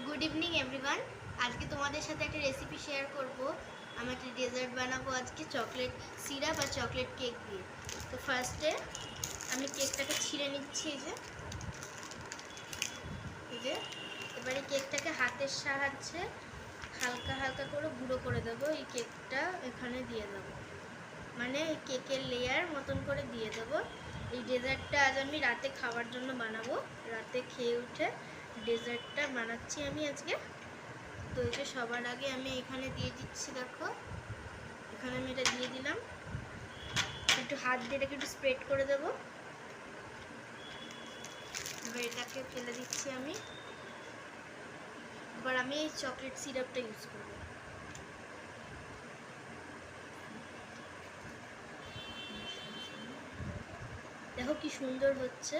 Good evening everyone. আজকে তোমাদের সাথে একটা রেসিপি শেয়ার করব। আমি একটা ডেজার্ট বানাবো আজকে চকলেট সিরাপ আর চকলেট কেক দিয়ে। তো ফার্স্টে আমি কেকটাকে ছিঁড়ে নিচ্ছি। এই যে এবারে কেকটাকে হাতের সাহায্যে হালকা হালকা করে গুঁড়ো করে দেবো। এই কেকটা এখানে দিয়ে দেবো, মানে এই কেকের লেয়ার মতন করে দিয়ে দেবো। এই ডেজার্টটা আজ আমি রাতে খাওয়ার জন্য বানাবো। রাতে খেয়ে উঠে ডেজার্টটা বানাচ্ছি আমি আজকে। তো এটা সবার আগে আমি এখানে দিয়ে দিচ্ছি। দেখো এখানে আমি এটা দিয়ে দিলাম। একটু হাত দিয়ে এটাকে একটু স্প্রেড করে দেবো। এবার এটাকে ফেলে দিচ্ছি আমি। এবার আমি এই চকলেট সিরাপটা ইউজ করবো। দেখো কি সুন্দর হচ্ছে।